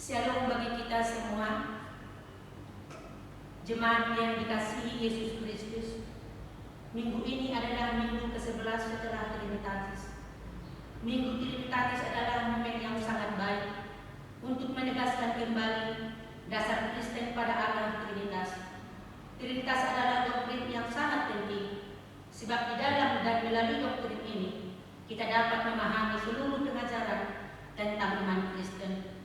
Shalom bagi kita semua, jemaat yang dikasihi Yesus Kristus. Minggu ini adalah minggu ke-11 setelah Trinitatis. Minggu Trinitatis adalah momen yang sangat baik untuk menegaskan kembali dasar Kristen pada Allah Trinitas. Trinitas adalah doktrin yang sangat penting, sebab di dalam dan melalui doktrin ini kita dapat memahami seluruh pengajaran tentang iman Kristen.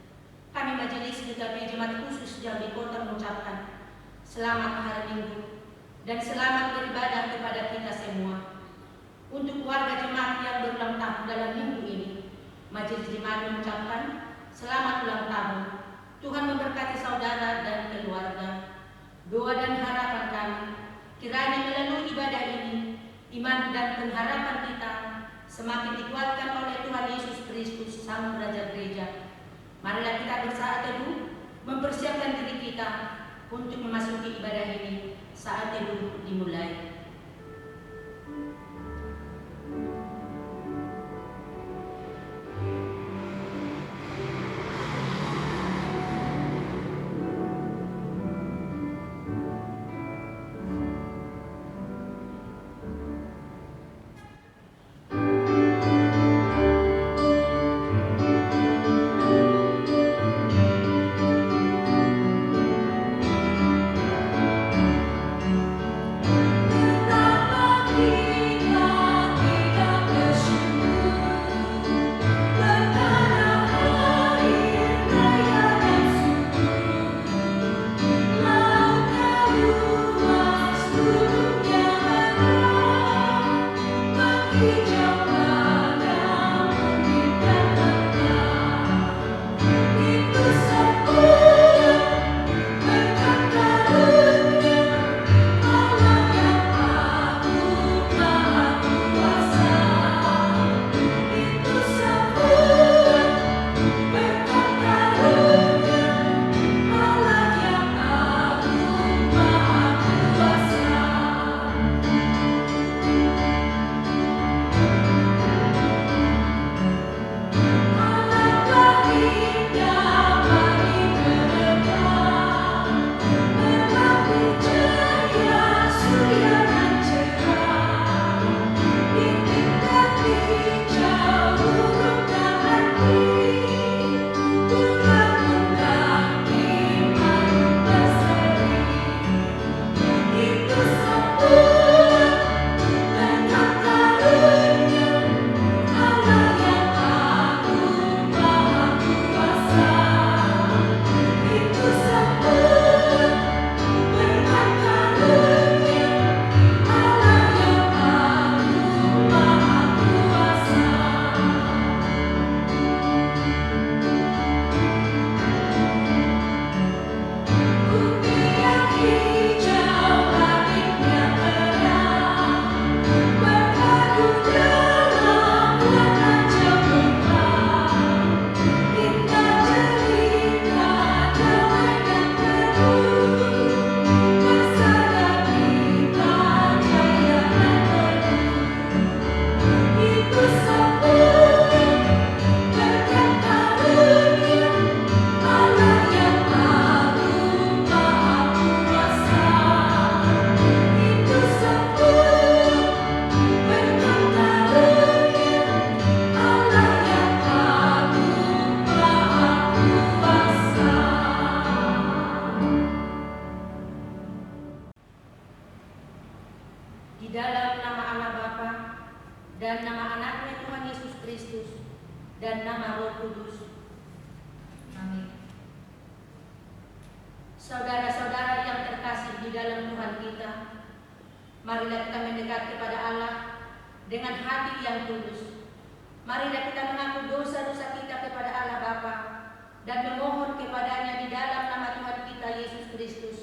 Kami Majelis GKP Jemaat Khusus Jambi Kota mengucapkan selamat hari Minggu dan selamat beribadah kepada kita semua. Untuk warga jemaat yang berulang tahun dalam minggu ini, Majelis Jemaat mengucapkan selamat ulang tahun. Tuhan memberkati saudara dan keluarga. Doa dan harapan kami, kiranya melalui ibadah ini, iman dan pengharapan kita semakin dikuatkan oleh Tuhan Yesus Kristus, Sang Raja Gereja. Marilah kita bersaat teduh, mempersiapkan diri kita untuk memasuki ibadah ini. Saat teduh dimulai. Di dalam nama Allah Bapa dan nama anaknya Tuhan Yesus Kristus dan nama Roh Kudus. Amin. Saudara-saudara yang terkasih di dalam Tuhan kita, marilah kita mendekat kepada Allah dengan hati yang tulus. Marilah kita mengaku dosa-dosa kita kepada Allah Bapa dan memohon kepadanya di dalam nama Tuhan kita Yesus Kristus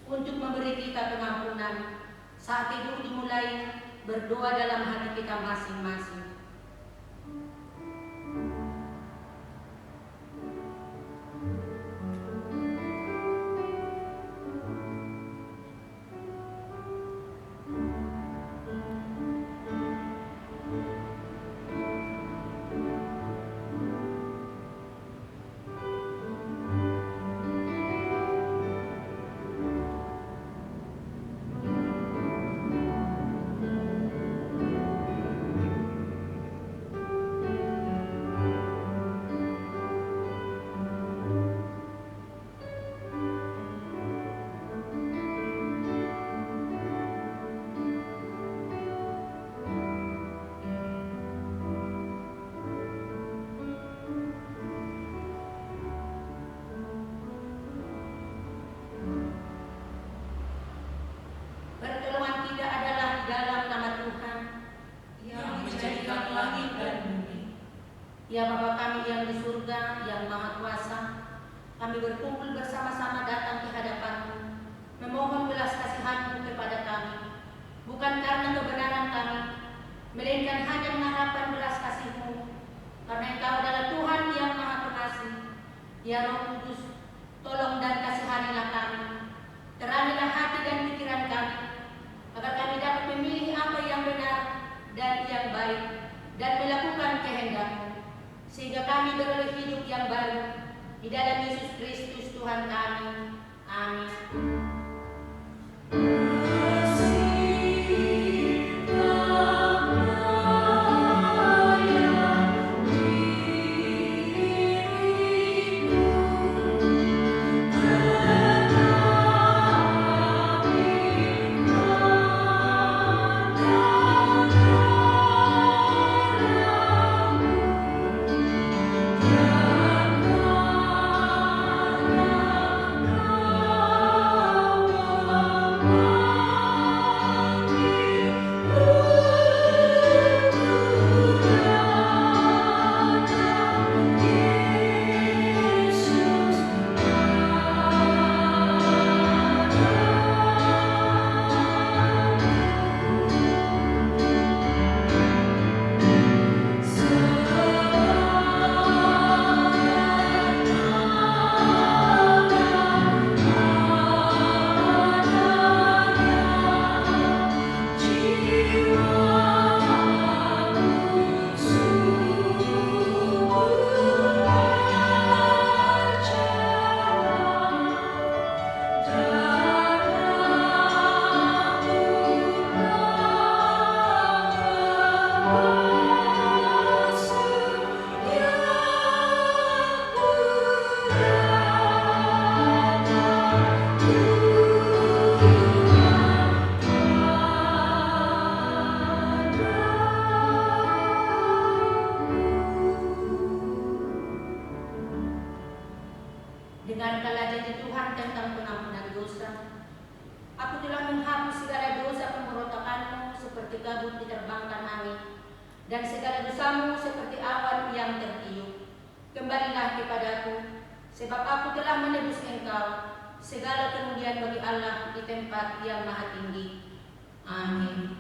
untuk memberi kita pengampunan. Saat itu dimulai, berdoa dalam hati kita masing-masing. Ya Bapa kami yang di surga, yang Maha Kuasa, kami berkumpul bersama-sama datang di hadapan-Mu, memohon belas kasihan-Mu kepada kami, bukan karena kebenaran kami, melainkan hanya mengharapkan belas kasih-Mu, karena Engkau adalah Tuhan yang Maha Pengasih. Ya Roh Kudus, tolong dan kasihanilah kami, terangilah hati dan pikiran kami, agar kami dapat memilih apa yang benar dan yang baik, dan melakukan kehendak-Mu, sehingga kami beroleh hidup yang baru di dalam Yesus Kristus Tuhan kami. Amin. Dengan kalajanya Tuhan tentang pengampunan dosa, aku telah menghapus segala dosa pemberontakanmu seperti kabut diterbangkan angin, dan segala dosamu seperti awan yang tertiup. Kembalilah kepadaku, sebab aku telah menebus engkau. Segala kemuliaan bagi Allah di tempat yang maha tinggi. Amin.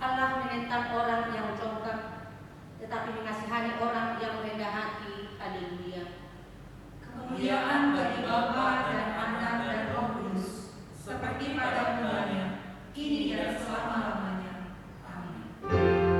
Allah menentang orang yang congkak, tetapi mengasihani orang yang rendah hati. Haleluya. Kemuliaan bagi Bapa dan Anak dan Roh Kudus, seperti pada mulanya, kini dan selama-lamanya. Amin.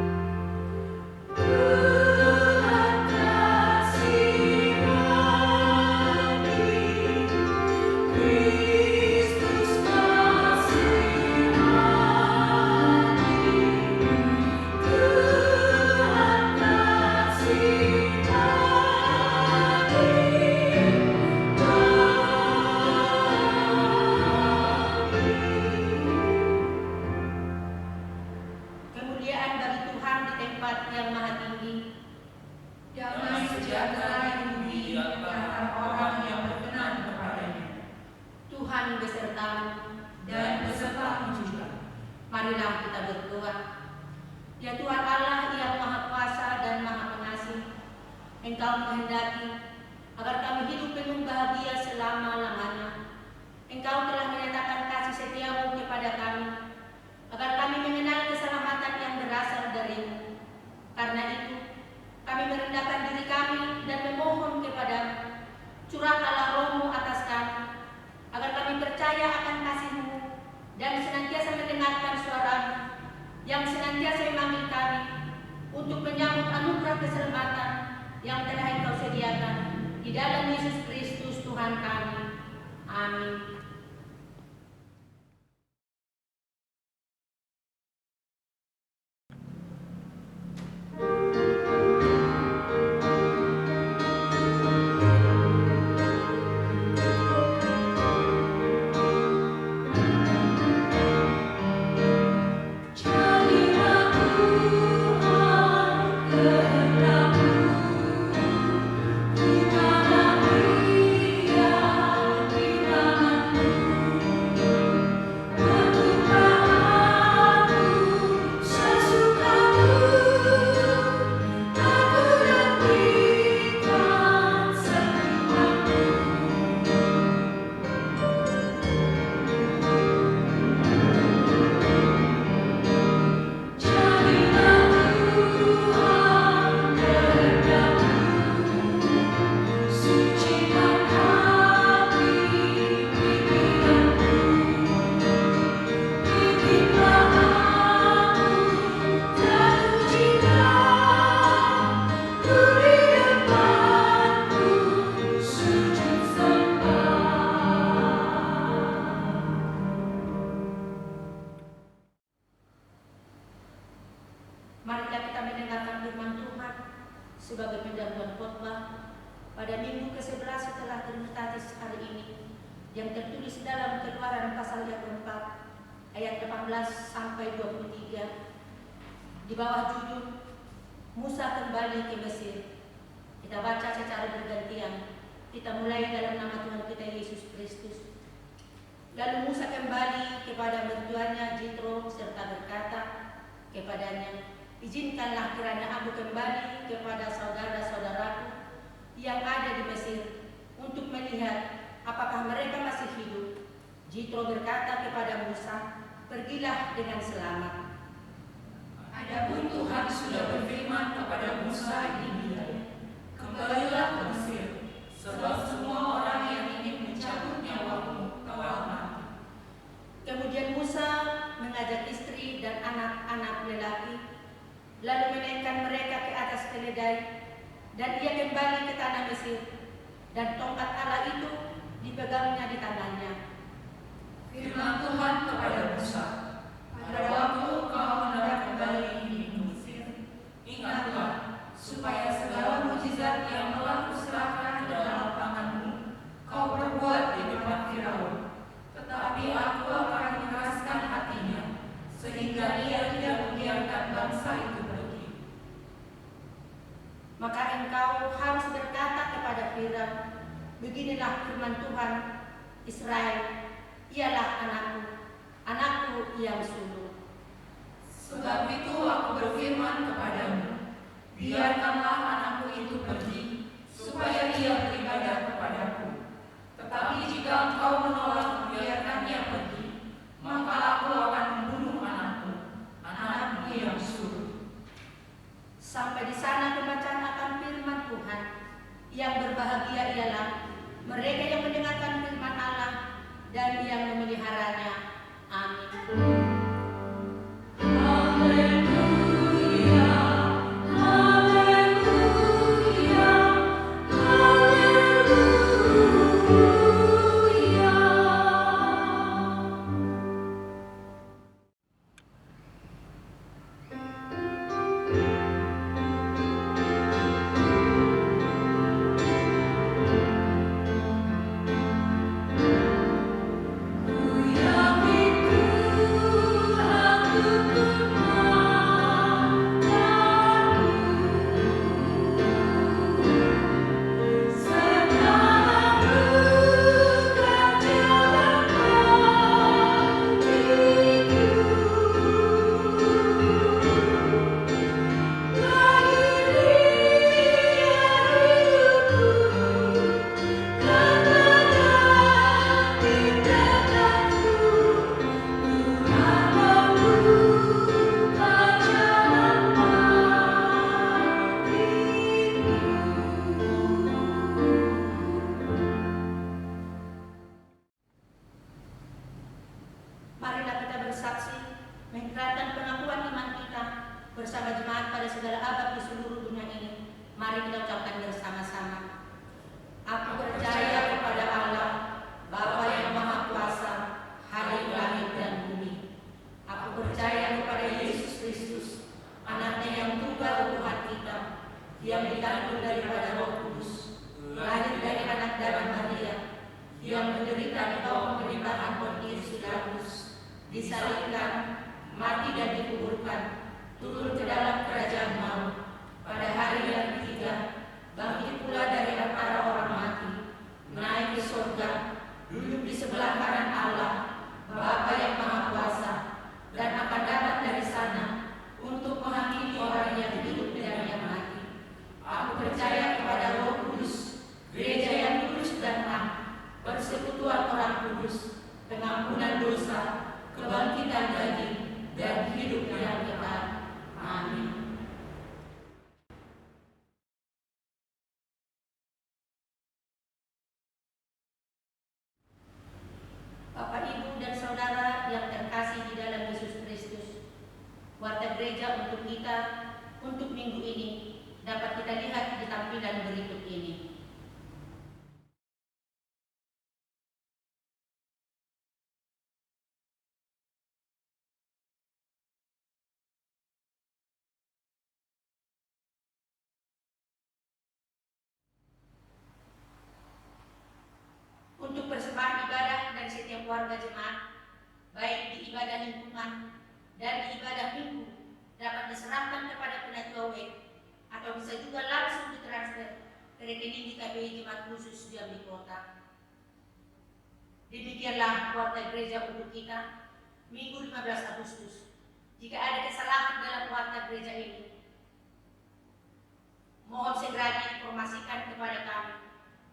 Engkau menghendaki agar kami hidup penuh bahagia selama-lamanya. Engkau telah menyatakan kasih setiamu kepada kami, agar kami mengenal keselamatan yang berasal darimu. Karena itu, kami merendahkan diri kami dan memohon kepadamu, curahkanlah roh-Mu atas kami, agar kami percaya akan kasih-Mu dan senantiasa mendengarkan suara-Mu yang senantiasa memanggil kami untuk menyambut anugerah keselamatan yang telah Engkau sediakan di dalam Yesus Kristus Tuhan kami. Amin. Marilah kita mendengarkan firman Tuhan sebagai pendahuluan khotbah pada minggu ke-11 setelah Trinitatis hari ini, yang tertulis dalam Keluaran pasal yang keempat ayat 18 sampai 23 di bawah judul Musa kembali ke Mesir. Kita baca secara bergantian. Kita mulai dalam nama Tuhan kita Yesus Kristus. Lalu Musa kembali kepada mertuanya Jitro serta berkata kepadanya, "Izinkanlah kiranya aku kembali kepada saudara-saudaraku yang ada di Mesir untuk melihat apakah mereka masih hidup." Jitro berkata kepada Musa, "Pergilah dengan selamat." Adapun Tuhan sudah berfirman kepada Musa demikian, "Kembalilah ke Mesir, sebab semua orang yang ingin mencabut nyawamu telah mati." Kemudian Musa mengajak istri dan anak-anak lelaki, lalu menaikkan mereka ke atas keledai, dan ia kembali ke tanah Mesir, dan tongkat Allah itu dipegangnya di tangannya. Firman Tuhan kepada Musa, "Pada waktu kau hendak kembali di Mesir, ingatlah supaya segala mukjizat yang telah kuserahkan ke dalam tanganmu kau perbuat di depan Firaun. Tetapi aku akan mengeraskan hatinya, sehingga ia tidak membiarkan bangsa itu pergi." Maka engkau harus berkata kepada Firaun, "Beginilah firman Tuhan Israel, ialah anakku yang sulung." Sebab itu aku berfirman kepadamu, biarkanlah anakku itu pergi, supaya ia beribadah kepadaku. Tetapi jika engkau menolak membiarkannya pergi, maka aku akan membunuh anakmu yang sulung. Sampai di sana pembacaan akan firman Tuhan. Yang berbahagia ialah mereka yang mendengarkan firman Allah dan yang memeliharanya. Amin. Marilah kita bersaksi mengikrarkan pengakuan iman kita bersama jemaat pada segala abad di seluruh dunia ini. Mari kita ucapkan bersama-sama. Aku percaya kepada Allah, Bapa yang Maha Kuasa, Hakim langit dan bumi. Aku percaya kepada Yesus Kristus, Anaknya yang tunggal Tuhan kita, yang dikandung daripada Roh Kudus, lahir dari anak darah Maria, yang menderita di bawah pemerintahan Pontius Pilatus, disalibkan, mati dan dikuburkan, turun ke dalam kerajaan maut, pada hari yang ketiga, bangkit pula dari antara orang mati, naik ke surga, duduk di sebelah kanan Allah, Bapa yang Maha Kuasa, dan akan datang dari sana untuk menghakimi orang yang hidup dan yang mati. Aku percaya kepada Roh Kudus, gereja yang kudus dan am, persekutuan orang kudus, pengampunan dosa, kebangkitan daging, dan hidup yang kekal. Amin. Bapak, Ibu, dan Saudara yang terkasih di dalam Yesus Kristus, warta gereja untuk kita, untuk minggu ini, dapat kita lihat di tampilan berikut ini. Untuk persembahan ibadah dari setiap warga jemaat, baik di ibadah lingkungan dan di ibadah minggu, dapat diserahkan kepada penatua WEC atau bisa juga langsung ditransfer ke rekening di KBI Jemaat Khusus Jambi Kota. Demikianlah warta gereja untuk kita Minggu 15 Agustus. Jika ada kesalahan dalam warta gereja ini, mohon segera diinformasikan kepada kami.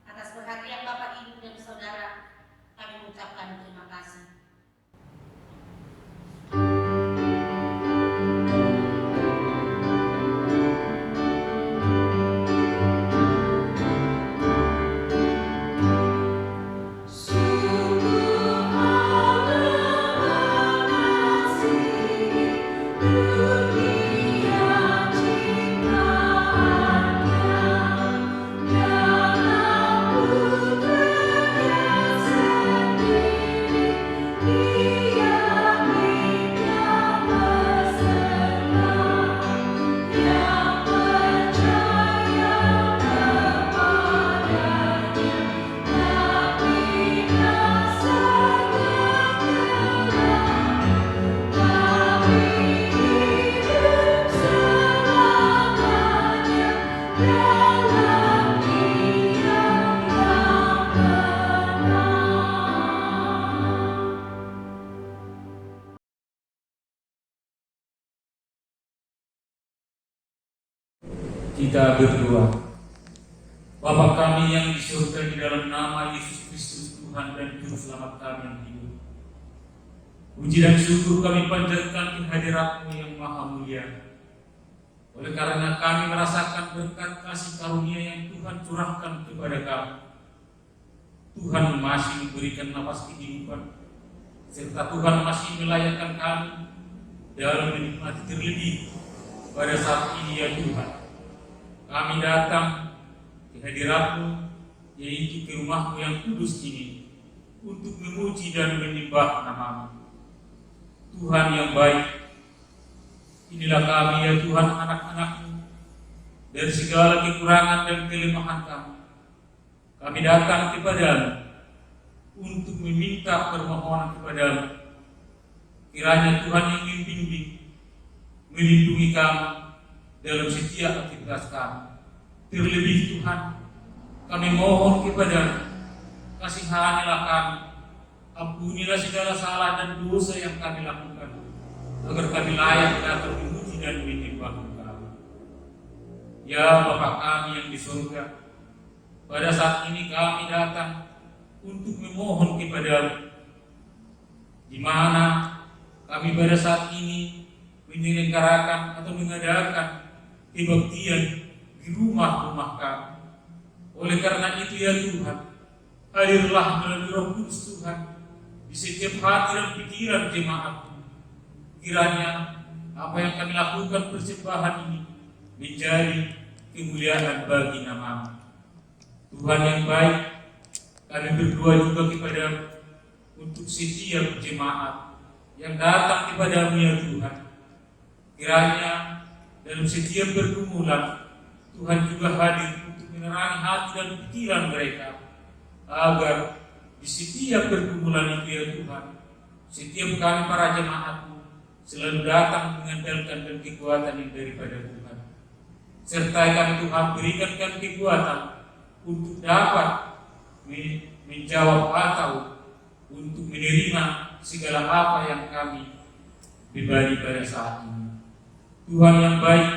Atas perhatian Bapak, Ibu, dan Saudara, kami mengucapkan terima kasih. Kita berdoa. Bapa kami yang di surga, di dalam nama Yesus Kristus Tuhan dan Juru Selamat kami yang hidup, puji dan syukur kami panjatkan kehadirat-Mu yang maha mulia. Oleh karena kami merasakan berkat kasih karunia yang Tuhan curahkan kepada kami, Tuhan masih memberikan nafas kehidupan, serta Tuhan masih melayakkan kami dalam menikmati terlebih pada saat ini ya Tuhan. Kami datang ke hadirat-Mu, yaitu ke rumah-Mu yang kudus ini, untuk memuji dan menyembah nama-Mu. Tuhan yang baik, inilah kami ya Tuhan, anak-anak-Mu, dari segala kekurangan dan kelemahan kami. Kami datang kepada-Mu untuk meminta permohonan kepada-Mu. Kiranya Tuhan yang membimbing, melindungi kami dalam setiap aktivitas kami. Terlebih Tuhan, kami mohon kepada-Mu, kasihanilah kami, ampunilah segala salah dan dosa yang kami lakukan, agar kami layak dapat memuji dan menyembah Kami. Ya Bapa kami yang di surga, pada saat ini kami datang untuk memohon kepada-Mu, di mana kami pada saat ini menyelenggarakan atau mengadakan kebaktian di rumah-rumah kami. Oleh karena itu ya Tuhan, hadirlah melalui Roh Kudus Tuhan di setiap hati dan pikiran jemaat. Kiranya apa yang kami lakukan persembahan ini menjadi kemuliaan bagi nama-Mu. Tuhan yang baik, kami berdoa juga kepada untuk setiap jemaat yang datang kepada-Mu ya Tuhan. Kiranya dalam setiap pergumulan Tuhan juga hadir untuk menerangi hati dan pikiran mereka, agar di setiap pergumulan itu ya Tuhan, setiap kami para jemaat-Mu selalu datang mengandalkan dan kekuatan yang daripada Tuhan. Sertai kami Tuhan, berikan kami kekuatan untuk dapat menjawab atau untuk menerima segala apa yang kami pribadi pada saat ini. Tuhan yang baik,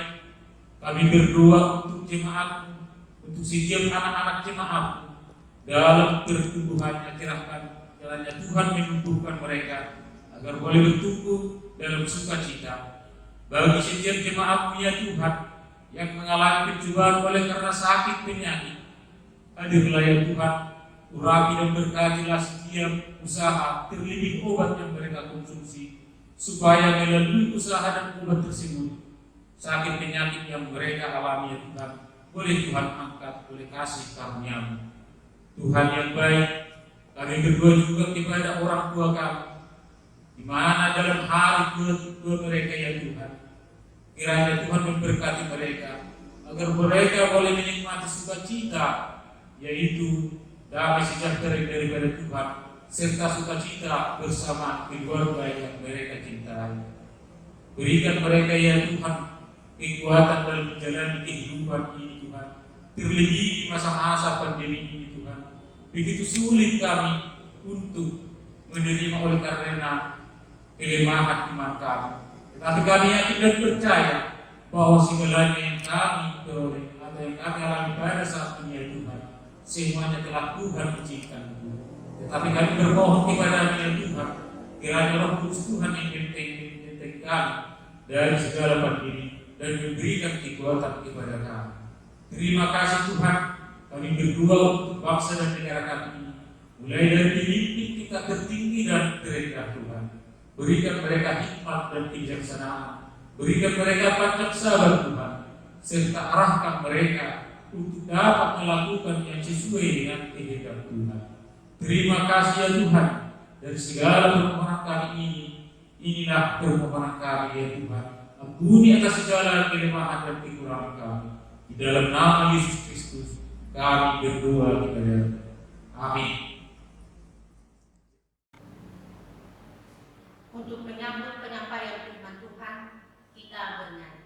kami berdoa untuk jemaat-Mu, untuk setiap anak-anak jemaat-Mu dalam pertumbuhannya. Kiranya jalannya Tuhan menumbuhkan mereka agar boleh bertumbuh dalam sukacita. Bagi setiap jemaat-Mu ya Tuhan yang mengalami pencobaan oleh karena sakit penyakit, hadirlah ya Tuhan, urapi dan berkatilah setiap usaha, terlebih obat yang mereka konsumsi, supaya melalui usaha dan obat tersebut sakit penyakit yang mereka alami ya Tuhan boleh Tuhan angkat oleh kasih karunia-Mu. Tuhan yang baik, kami berdoa juga kepada orang tua kami, di mana dalam hari tua mereka ya Tuhan, kiranya Tuhan memberkati mereka agar mereka boleh menikmati sukacita, yaitu damai sejahtera daripada Tuhan serta sukacita bersama keluarga yang mereka cintai. Berikan mereka ya Tuhan kekuatan dalam menjalani kehidupan ini Tuhan, terlebih di masa-masa pandemi ini Tuhan. Begitu sulit kami untuk menerima oleh karena kelemahan iman kami. Tetapi kami yakin dan percaya bahwa segalanya yang kami peroleh atau yang kami alami pada saat ini ya Tuhan, semuanya telah Tuhan izinkan. Tetapi kami bermohon kepada-Mu ya Tuhan, kiranya Roh Kudus Tuhan yang membentengi kami dari segala pandemi dan memberikan kekuatan kepada kami. Terima kasih Tuhan, kami berdoa untuk bangsa dan negara kami ini, mulai dari pemimpin kita tertinggi dan terendah Tuhan. Berikan mereka hikmat dan kebijaksanaan, berikan mereka panjang sabar Tuhan, serta arahkan mereka untuk dapat melakukan yang sesuai dengan kehendak Tuhan. Terima kasih ya Tuhan, dari segala permohonan kami ini, inilah permohonan kami ya Tuhan. Ampuni atas segala kelemahan dan kekurangan kami. Di dalam nama Yesus Kristus kami berdoa kepada-Mu. Amin. Untuk menyambut penyampaian firman Tuhan, kita bernyanyi.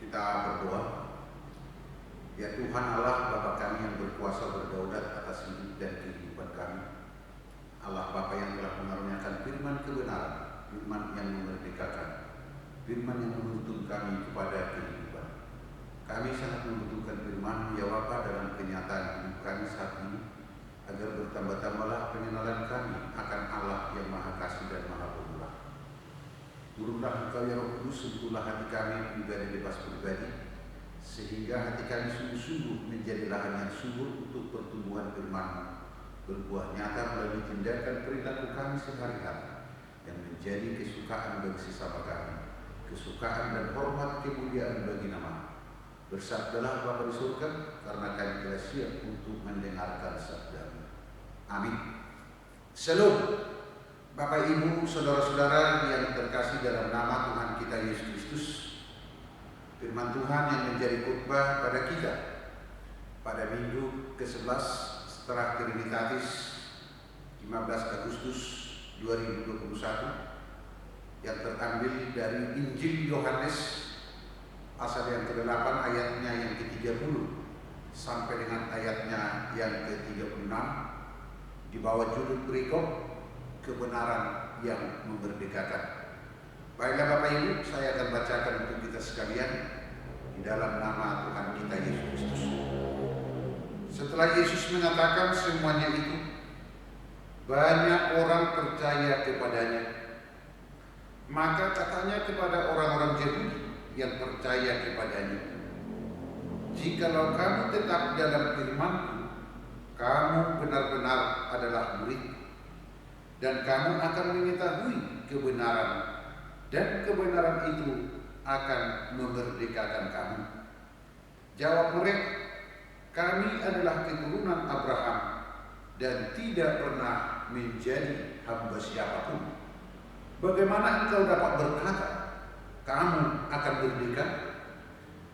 Kita berdoa. Ya Tuhan Allah, Bapa kami yang berkuasa berdaulat atas hidup dan kehidupan kami, Allah Bapa yang telah mengaruniakan firman kebenaran, firman yang memerdekakan, firman yang menuntun kami kepada kehidupan. Kami sangat membutuhkan firman ya Bapa dalam kenyataan hidup kami saat ini. agar bertambah-tambahlah pengenalan kami akan Allah yang Maha Kasih dan Maha Pemurah. Turunlah Engkau ya Roh Kudus, sentuhlah hati kami pribadi bebas pribadi, sehingga hati kami sungguh-sungguh menjadi lahan yang subur untuk pertumbuhan firman-Mu, berbuah nyata melalui tindakan perilaku kami sehari-hari, yang menjadi kesukaan bagi sesama kami, kesukaan dan hormat kemuliaan bagi nama. Bersabdalah Bapa di surga, karena kami telah siap untuk mendengarkan sabda-Mu. Amin. Shalom. Bapak, Ibu, saudara-saudara yang terkasih dalam nama Tuhan kita Yesus Kristus, firman Tuhan yang menjadi khotbah pada kita pada minggu ke-11 setelah Trinitatis 15 Agustus 2021 yang terambil dari Injil Yohanes pasal yang ke-8 ayatnya yang ke-30 sampai dengan ayatnya yang ke-36 di bawah judul berikut kebenaran yang memerdekakan. Baiklah Bapak Ibu, saya akan bacakan untuk kita sekalian di dalam nama Tuhan kita Yesus Kristus. Setelah Yesus mengatakan semuanya itu, banyak orang percaya kepadanya. Maka katanya kepada orang-orang Yahudi yang percaya kepadanya, "Jikalau kamu tetap dalam firman-Ku, kamu benar-benar adalah murid, dan kamu akan mengetahui kebenaran, dan kebenaran itu akan memerdekakan kamu." Jawab mereka, "Kami adalah keturunan Abraham dan tidak pernah menjadi hamba siapapun. Bagaimana engkau dapat berkata, kamu akan merdeka?"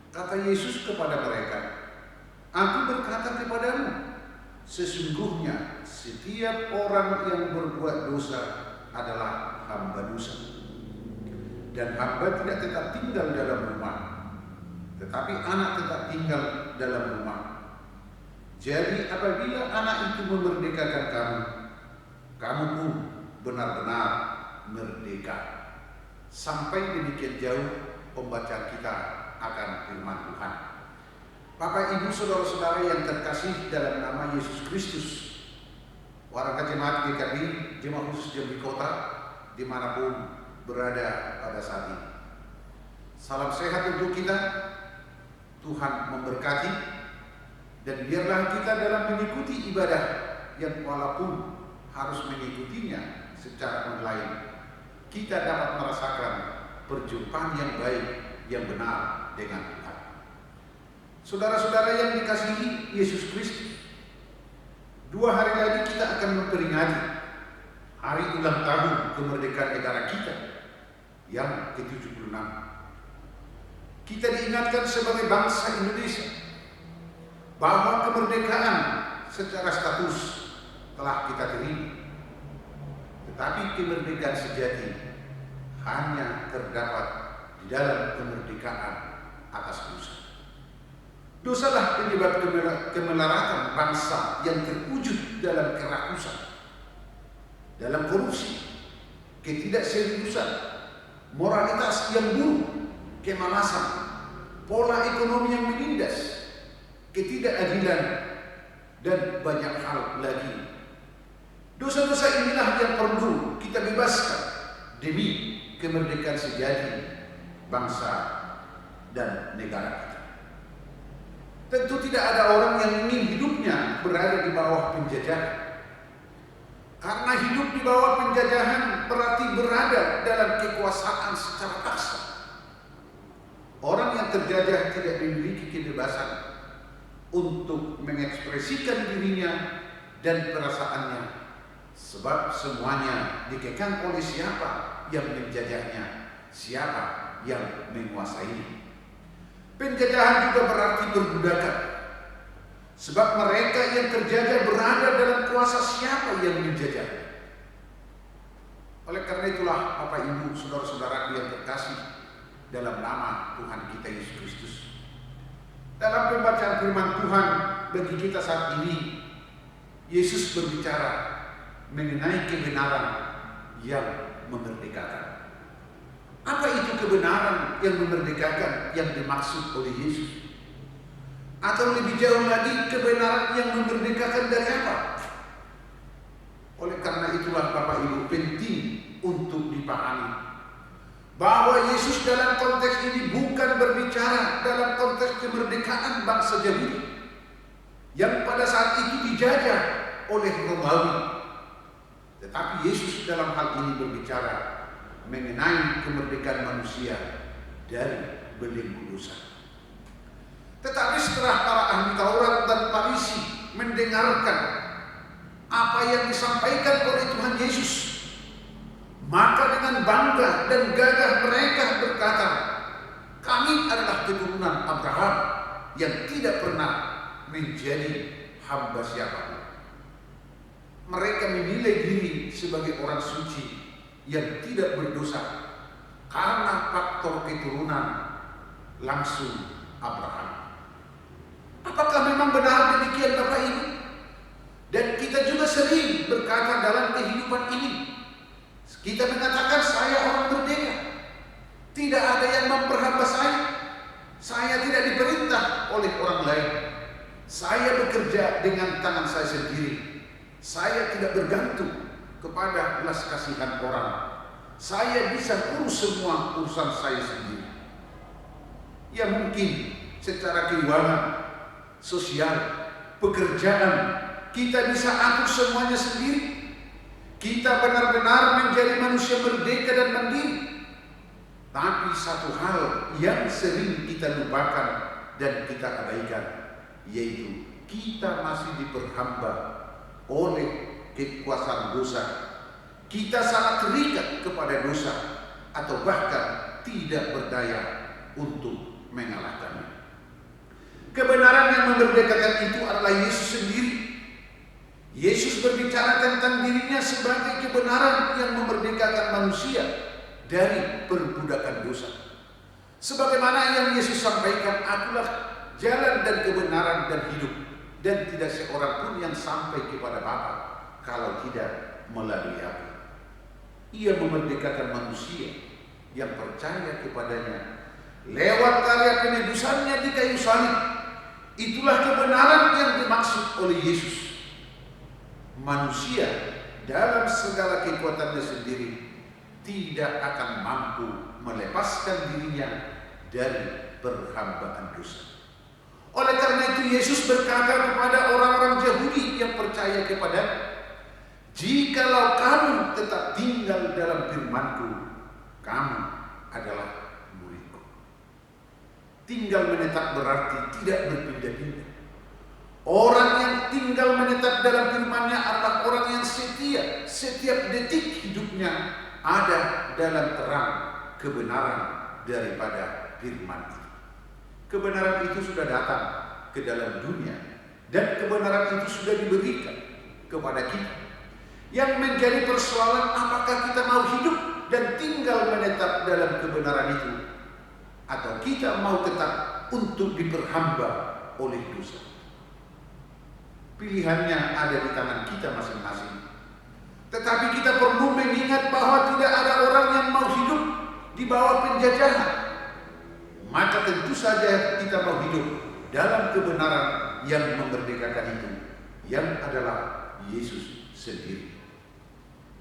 Kata Yesus kepada mereka, "Aku berkata kepadamu, sesungguhnya setiap orang yang berbuat dosa adalah hamba dosa. Dan hamba tidak tetap tinggal dalam rumah, tetapi anak tetap tinggal dalam rumah. Jadi apabila anak itu memerdekakan kamu, kamu pun benar-benar merdeka." Sampai demikian jauh pembacaan kita akan firman Tuhan. Bapak, Ibu, saudara-saudara yang terkasih dalam nama Yesus Kristus, warga jemaat GKB, jemaat khusus Jambi Kota, dimanapun berada pada saat ini, salam sehat untuk kita. Tuhan memberkati, dan biarlah kita dalam mengikuti ibadah yang walaupun harus mengikutinya secara online, kita dapat merasakan perjumpaan yang baik, yang benar dengan Tuhan. Saudara-saudara yang dikasihi Yesus Kristus, 2 hari lagi kita akan memperingati hari ulang tahun kemerdekaan negara kita yang ke-76. Kita diingatkan sebagai bangsa Indonesia bahwa kemerdekaan secara status telah kita terima, tetapi kemerdekaan sejati hanya terdapat di dalam kemerdekaan atas dosa. Dosalah penyebab kemelaratan bangsa yang terwujud dalam kerakusan, dalam korupsi, ketidakseriusan, moralitas yang buruk, kemalasan, pola ekonomi yang menindas, ketidakadilan, dan banyak hal lagi. Dosa-dosa inilah yang perlu kita bebaskan demi kemerdekaan sejati bangsa dan negara kita. Tentu tidak ada orang yang ingin hidupnya berada di bawah penjajahan. Karena hidup di bawah penjajahan berarti berada dalam kekuasaan secara paksa. Orang yang terjajah tidak memiliki kebebasan untuk mengekspresikan dirinya dan perasaannya, sebab semuanya dikekang oleh siapa yang menjajahnya, siapa yang menguasai. Penjajahan juga berarti perbudakan, sebab mereka yang terjajah berada dalam kuasa siapa yang menjajah. Oleh karena itulah Bapak, Ibu, saudara-saudaraku yang terkasih dalam nama Tuhan kita Yesus Kristus, dalam pembacaan firman Tuhan bagi kita saat ini, Yesus berbicara mengenai kebenaran yang memerdekakan. Apa itu kebenaran yang memerdekakan yang dimaksud oleh Yesus? Atau lebih jauh lagi, kebenaran yang memerdekakan dari apa? itulah Bapak Ibu penting untuk dipahami bahwa Yesus dalam konteks ini bukan berbicara dalam konteks kemerdekaan bangsa Yahudi yang pada saat itu dijajah oleh Romawi. Tetapi Yesus dalam hal ini berbicara mengenai kemerdekaan manusia dari belenggu dosa. Tetapi setelah para ahli Taurat dan Farisi mendengarkan apa yang disampaikan oleh Tuhan Yesus, maka dengan bangga dan gagah mereka berkata, kami adalah keturunan Abraham yang tidak pernah menjadi hamba siapapun. Mereka menilai diri sebagai orang suci yang tidak berdosa karena faktor keturunan langsung Abraham. Apakah memang benar demikian Bapak Ibu? Dan kita juga sering berkata dalam kehidupan ini, kita mengatakan saya orang merdeka, tidak ada yang memperhamba saya tidak diperintah oleh orang lain, saya bekerja dengan tangan saya sendiri, saya tidak bergantung kepada belas kasihan orang, saya bisa urus semua urusan saya sendiri. Ya mungkin secara keuangan, sosial, pekerjaan kita bisa atur semuanya sendiri. Kita benar-benar menjadi manusia merdeka dan mandiri. Tapi satu hal yang sering kita lupakan dan kita abaikan, yaitu kita masih diperhamba oleh kekuasaan dosa. Kita sangat terikat kepada dosa atau bahkan tidak berdaya untuk mengalahkannya. Kebenaran yang memerdekakan itu adalah Yesus sendiri. Yesus berbicara tentang dirinya sebagai kebenaran yang memerdekakan manusia dari perbudakan dosa. Sebagaimana yang Yesus sampaikan, akulah jalan dan kebenaran dan hidup, dan tidak seorang pun yang sampai kepada Bapa kalau tidak melalui Aku. Ia memerdekakan manusia yang percaya kepadanya lewat karya penebusannya di kayu salib. Itulah kebenaran yang dimaksud oleh Yesus. Manusia dalam segala kekuatannya sendiri tidak akan mampu melepaskan dirinya dari perhambaan dosa. Oleh karena itu Yesus berkata kepada orang-orang Yahudi yang percaya kepadanya, jikalau kamu tetap tinggal dalam firman-Ku, kamu adalah murid-Ku. Tinggal menetap berarti tidak berpindah-pindah. Orang yang tinggal menetap dalam firman-Nya adalah orang yang setia. Setiap detik hidupnya ada dalam terang kebenaran daripada firman itu. Kebenaran itu sudah datang ke dalam dunia, dan kebenaran itu sudah diberikan kepada kita. Yang menjadi persoalan, apakah kita mau hidup dan tinggal menetap dalam kebenaran itu, atau kita mau tetap untuk diperhamba oleh dosa. Pilihannya ada di tangan kita masing-masing. Tetapi kita perlu mengingat bahwa tidak ada orang yang mau hidup di bawah penjajahan. Maka tentu saja kita mau hidup dalam kebenaran yang memerdekakan itu, yang adalah Yesus sendiri.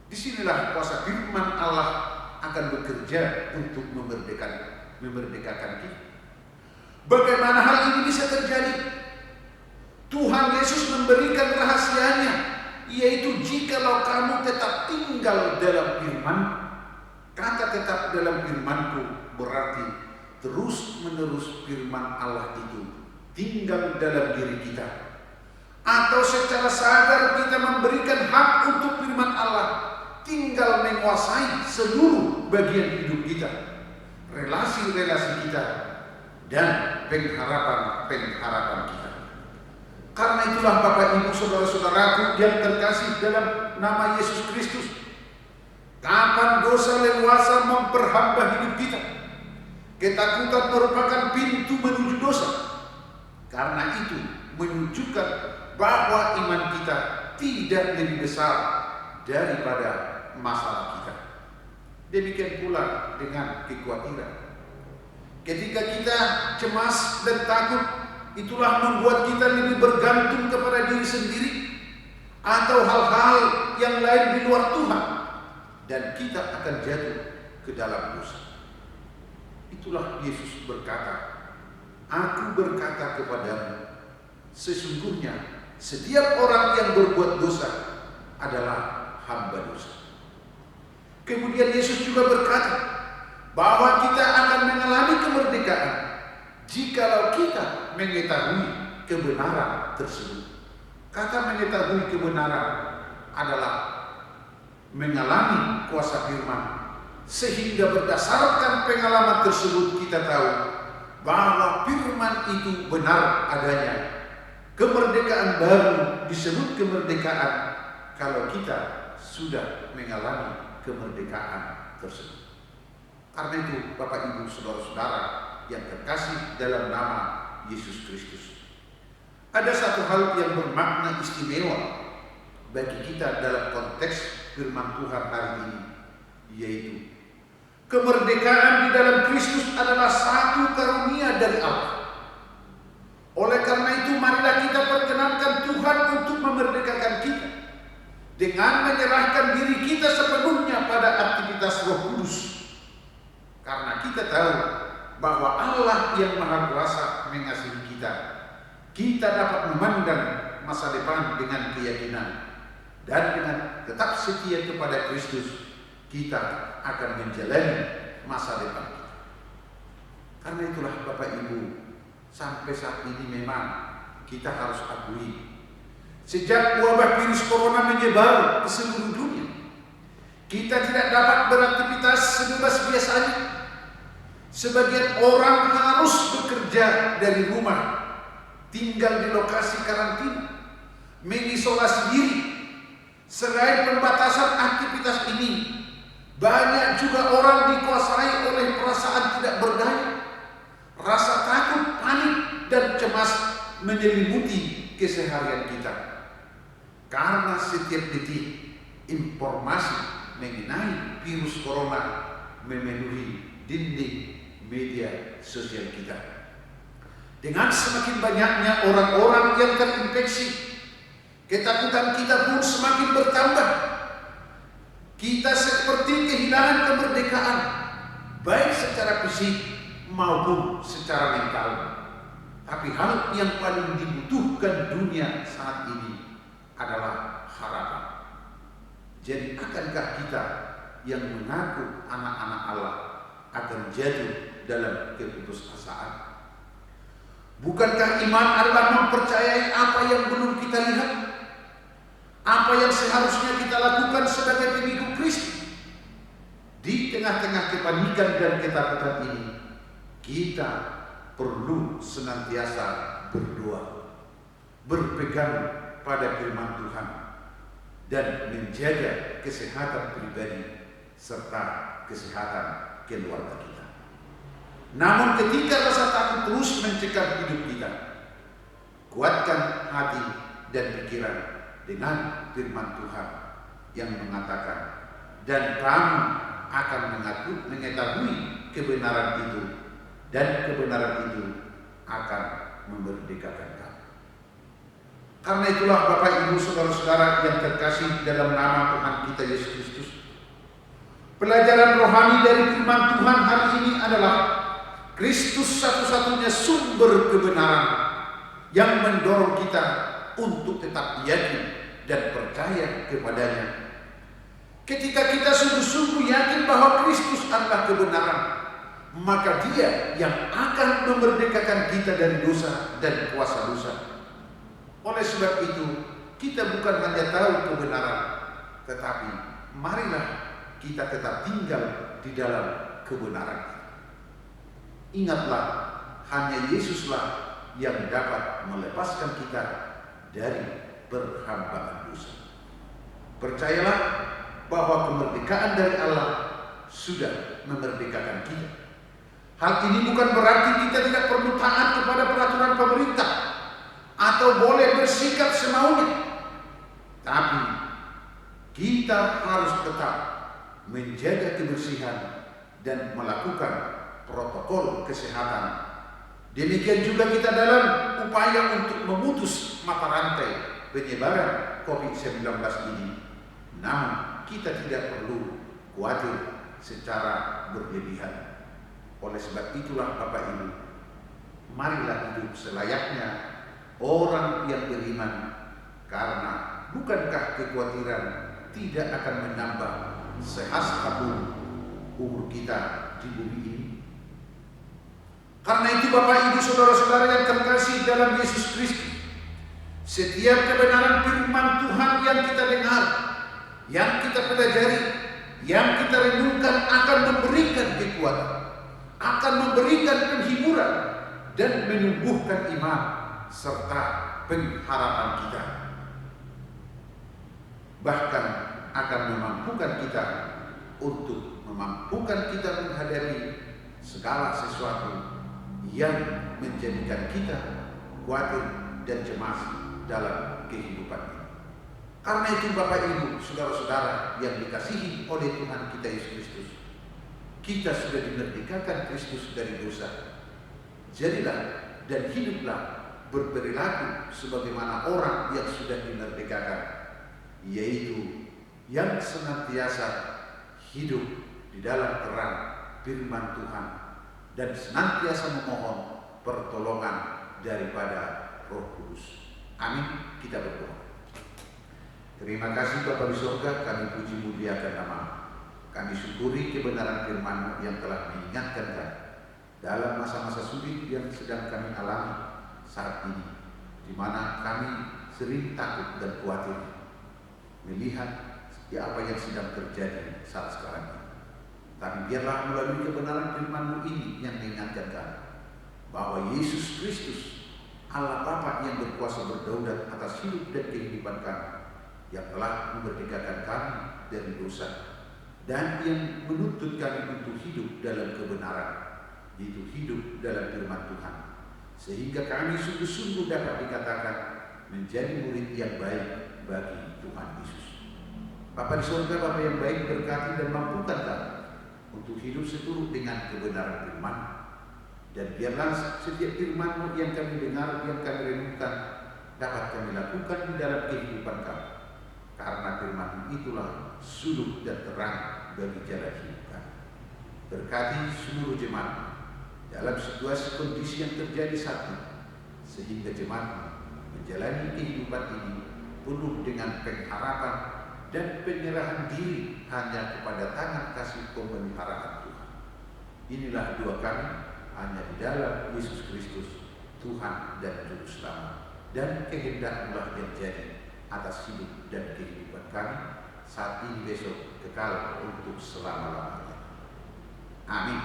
Disinilah kuasa firman Allah akan bekerja untuk memerdekakan kita. Bagaimana hal ini bisa terjadi? Tuhan Yesus memberikan rahasianya, yaitu jikalau kamu tetap tinggal dalam firman. Kata tetap dalam firman-Ku berarti terus menerus firman Allah itu tinggal dalam diri kita, atau secara sadar kita memberikan hak untuk firman Allah tinggal menguasai seluruh bagian hidup kita, relasi-relasi kita, dan pengharapan-pengharapan kita. Karena itulah Bapak Ibu saudara-saudaraku yang terkasih dalam nama Yesus Kristus, kapan dosa leluasa memperhamba hidup kita, ketakutan merupakan pintu menuju dosa. Karena itu menunjukkan bahwa iman kita tidak lebih besar daripada masalah kita. Demikian pula dengan kekhawatiran. Ketika kita cemas dan takut, itulah membuat kita lebih bergantung kepada diri sendiri atau hal-hal yang lain di luar Tuhan, dan kita akan jatuh ke dalam dosa. Itulah Yesus berkata, "Aku berkata kepadamu, sesungguhnya setiap orang yang berbuat dosa adalah hamba dosa." Kemudian Yesus juga berkata bahwa kita akan mengalami kemerdekaan jikalau kita mengetahui kebenaran tersebut. Kata mengetahui kebenaran adalah mengalami kuasa firman, sehingga berdasarkan pengalaman tersebut kita tahu bahwa firman itu benar adanya. Kemerdekaan baru disebut kemerdekaan kalau kita sudah mengalami kemerdekaan tersebut. Karena itu Bapak Ibu Saudara-saudara yang terkasih dalam nama Yesus Kristus, ada satu hal yang bermakna istimewa bagi kita dalam konteks firman Tuhan hari ini, yaitu kemerdekaan di dalam Kristus adalah satu karunia dari Allah. Oleh karena itu, marilah kita perkenankan Tuhan untuk memerdekakan kita dengan menyerahkan diri kita sepenuhnya pada aktivitas Roh Kudus. Karena kita tahu bahwa Allah yang Maha Kuasa mengasihi kita. Kita dapat memandang masa depan dengan keyakinan, dan dengan tetap setia kepada Kristus, kita akan menjalani masa depan kita. Karena itulah Bapak Ibu, sampai saat ini memang kita harus akui, sejak wabah virus corona menyebar ke seluruh dunia, kita tidak dapat beraktivitas sebebas biasanya. Sebagian orang harus bekerja dari rumah, tinggal di lokasi karantina, mengisolasi diri. Selain pembatasan aktivitas ini, banyak juga orang dikuasai oleh perasaan tidak berdaya. Rasa takut, panik, dan cemas menyelimuti keseharian kita. Karena setiap detik informasi mengenai virus corona memenuhi dinding media sosial kita. Dengan semakin banyaknya orang-orang yang terinfeksi, ketakutan kita pun semakin bertambah. Kita seperti kehilangan kemerdekaan, baik secara fisik maupun secara mental. Tapi hal yang paling dibutuhkan dunia saat ini adalah harapan. Jadi akankah kita yang mengaku anak-anak Allah akan jatuh dalam keputusasaan? Bukankah iman adalah mempercayai apa yang belum kita lihat? Apa yang seharusnya kita lakukan sebagai pengikut Kristus? Di tengah-tengah kepanikan dan ketakutan ini, kita perlu senantiasa berdoa, berpegang pada firman Tuhan, dan menjaga kesehatan pribadi serta kesehatan keluarga kita. Namun ketika rasa takut terus mencekam hidup kita, kuatkan hati dan pikiran dengan firman Tuhan yang mengatakan, dan kamu akan mengetahui kebenaran itu, dan kebenaran itu akan memerdekakan kamu. Karena itulah Bapak Ibu Saudara-saudara yang terkasih dalam nama Tuhan kita Yesus Kristus, pelajaran rohani dari firman Tuhan hari ini adalah Kristus satu-satunya sumber kebenaran yang mendorong kita untuk tetap yakin dan percaya kepadanya. Ketika kita sungguh-sungguh yakin bahwa Kristus adalah kebenaran, maka Dia yang akan memerdekakan kita dari dosa dan kuasa dosa. Oleh sebab itu, kita bukan hanya tahu kebenaran, tetapi marilah kita tetap tinggal di dalam kebenaran. Ingatlah, hanya Yesuslah yang dapat melepaskan kita dari perhambaan dosa. Percayalah bahwa kemerdekaan dari Allah sudah memerdekakan kita. Hal ini bukan berarti kita tidak perlu taat kepada peraturan pemerintah atau boleh bersikap semaunya. Tapi kita harus tetap menjaga kebersihan dan melakukan protokol kesehatan. Demikian juga kita dalam upaya untuk memutus mata rantai penyebaran COVID-19 ini. Namun kita tidak perlu khawatir secara berlebihan. Oleh sebab itulah Bapak Ibu, marilah hidup selayaknya orang yang beriman, karena bukankah kekhawatiran tidak akan menambah sehasta umur kita di bumi ini? Karena itu Bapak Ibu saudara-saudara yang terkasih dalam Yesus Kristus, setiap kebenaran firman Tuhan yang kita dengar, yang kita pelajari, yang kita renungkan akan memberikan kekuatan, akan memberikan penghiburan dan menumbuhkan iman serta pengharapan kita. Bahkan akan memampukan kita menghadapi segala sesuatu yang menjadikan kita khawatir dan cemas dalam kehidupan ini. Karena itu Bapak Ibu, saudara-saudara yang dikasihi oleh Tuhan kita Yesus Kristus, kita sudah dimerdekakan Kristus dari dosa. Jadilah dan hiduplah berperilaku sebagaimana orang yang sudah dimerdekakan, yaitu yang senantiasa hidup di dalam terang firman Tuhan dan senantiasa memohon pertolongan daripada Roh Kudus. Amin. Kita berdoa. Terima kasih Bapa di surga, kami puji muliakan nama-Mu. Kami syukuri kebenaran firman-Mu yang telah mengingatkan kami dalam masa-masa sulit yang sedang kami alami saat ini, di mana kami sering takut dan khawatir melihat apa yang sedang terjadi saat sekarang ini. Tapi biarlah melalui kebenaran firman-Mu ini yang mengingatkan kami bahwa Yesus Kristus, Allah Bapa yang berkuasa berdaulat atas hidup dan kehidupan kami, yang telah memerdekakan kami dari dosa dan yang menuntut kami untuk hidup dalam kebenaran, yaitu hidup dalam firman Tuhan, sehingga kami sungguh-sungguh dapat dikatakan menjadi murid yang baik bagi Tuhan Yesus. Bapa di surga, Bapa yang baik, berkati dan mampukan kami untuk hidup seturut dengan kebenaran firman, dan biarlah setiap firman-Mu yang kami dengar, yang kami renungkan, dapat kami lakukan di dalam kehidupan kami, karena firman-Mu itulah suluh dan terang bagi jalan hidup kami. Berkati seluruh jemaat dalam situasi kondisi yang terjadi saat ini, sehingga jemaat menjalani kehidupan ini penuh dengan pengharapan dan penyerahan diri hanya kepada tangan kasih pemeliharaan Tuhan. Inilah doa kami hanya di dalam Yesus Kristus, Tuhan dan Juru Selamat, dan kehendak-Mu yang jadi atas hidup dan kehidupan kami saat ini, besok, kekal untuk selama-lamanya. Amin.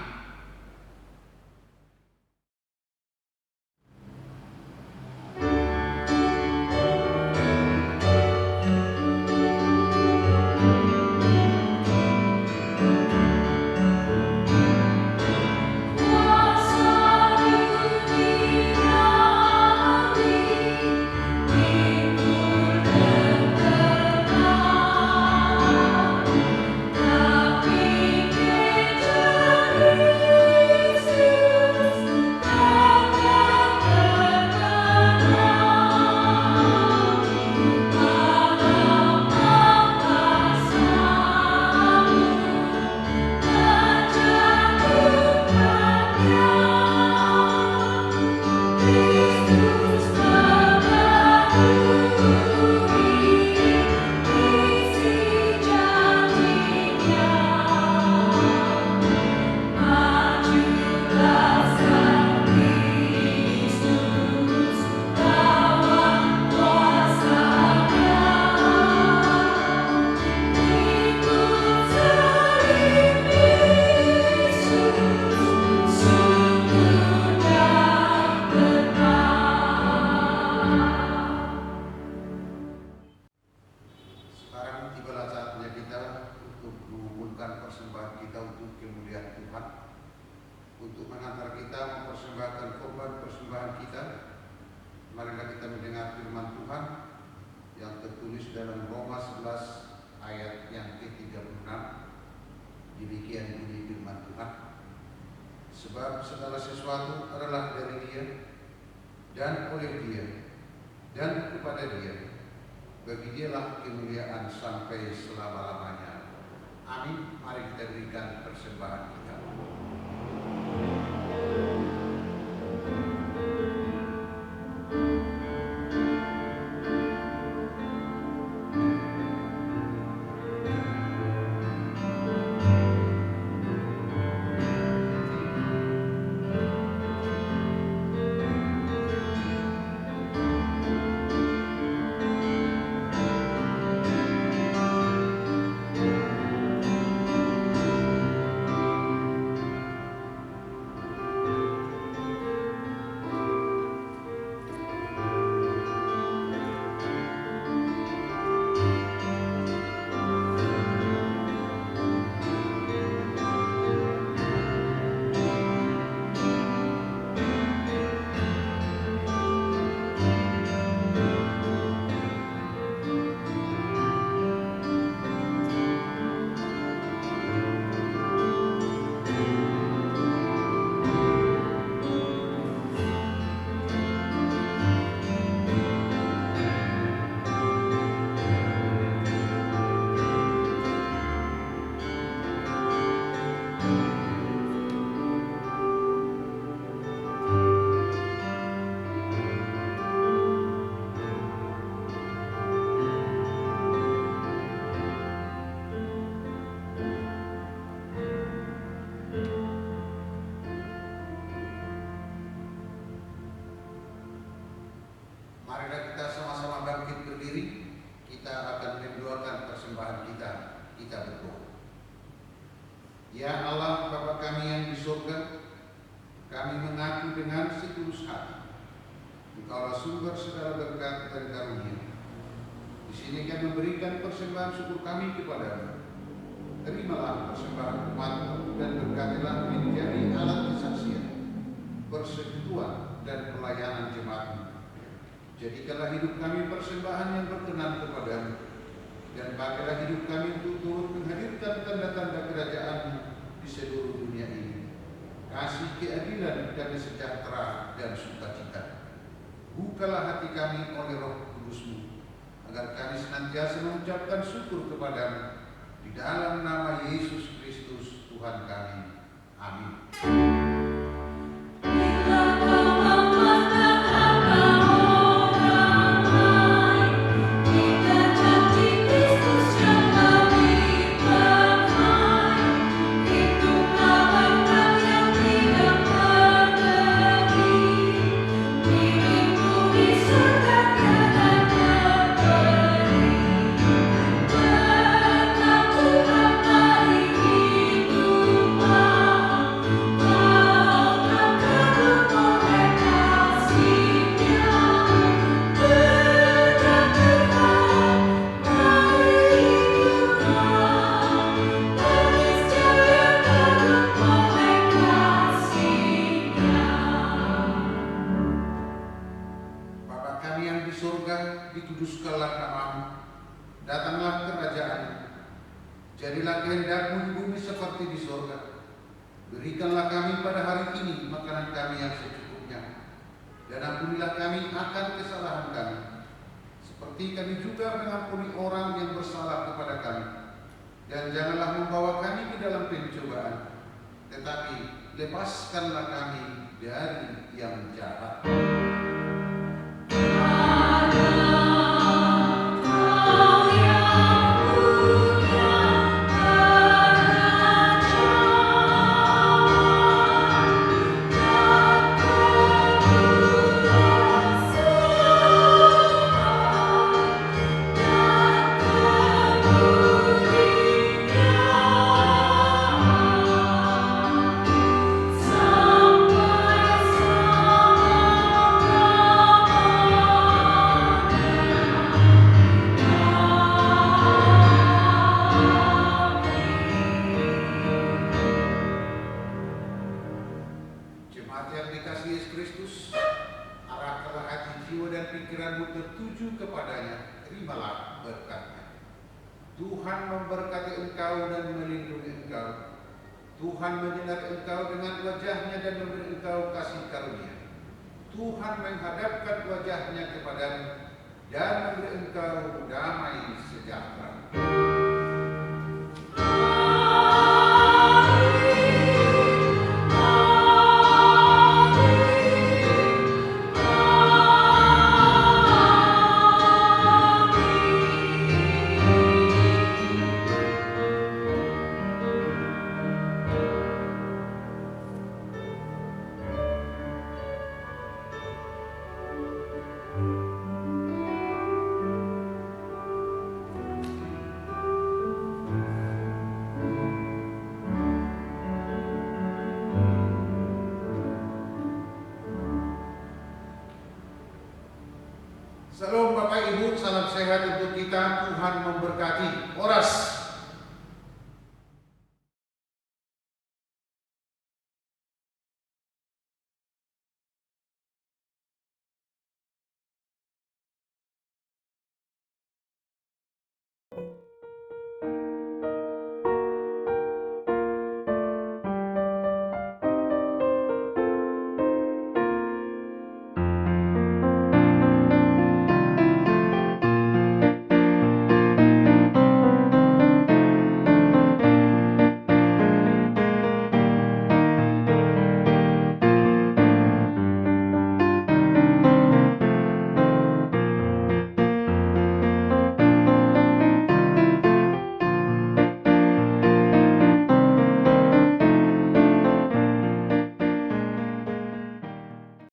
Sebab segala sesuatu adalah dari Dia dan oleh Dia dan kepada Dia. Bagi Dialah kemuliaan sampai selama-lamanya. Amin. Mari kita berikan persembahan kita. Marilah kita sama-sama bangkit berdiri. Kita akan mendoakan persembahan kita. Kita berdoa. Ya Allah, Bapa kami yang di surga, kami mengaku dengan setulus hati Engkaulah sumber segala berkat dan karunia. Di sini kami memberikan persembahan syukur kami kepadamu. Terimalah persembahan umat-Mu dan berkatilah menjadi alat kesaksian, persekutuan dan pelayanan jemaat-Mu. Jadikanlah hidup kami persembahan yang berkenan kepadamu, dan pakailah hidup kami untuk turut menghadirkan tanda-tanda kerajaan-Mu di seluruh dunia ini. Kasih keadilan dan sejahtera dan sukacita. Bukalah hati kami oleh Roh Kudus-Mu, agar kami senantiasa mengucapkan syukur kepadamu. Di dalam nama Yesus Kristus Tuhan kami. Amin. Dikuduskanlah nama-Mu, datanglah kerajaan-Mu, jadilah kehendak-Mu di bumi seperti di surga. Berikanlah kami pada hari ini makanan kami yang secukupnya, dan ampunilah kami akan kesalahan kami, seperti kami juga mengampuni orang yang bersalah kepada kami. Dan janganlah membawa kami ke dalam pencobaan, tetapi lepaskanlah kami dari yang jahat. Tuhan memberkati engkau dan melindungi engkau. Tuhan menyinari engkau dengan wajah-Nya dan memberi engkau kasih karunia. Tuhan menghadapkan wajah-Nya kepadamu dan memberi engkau damai sejahtera. Salam Bapak Ibu, salam sehat untuk kita, Tuhan memberkati. Oras.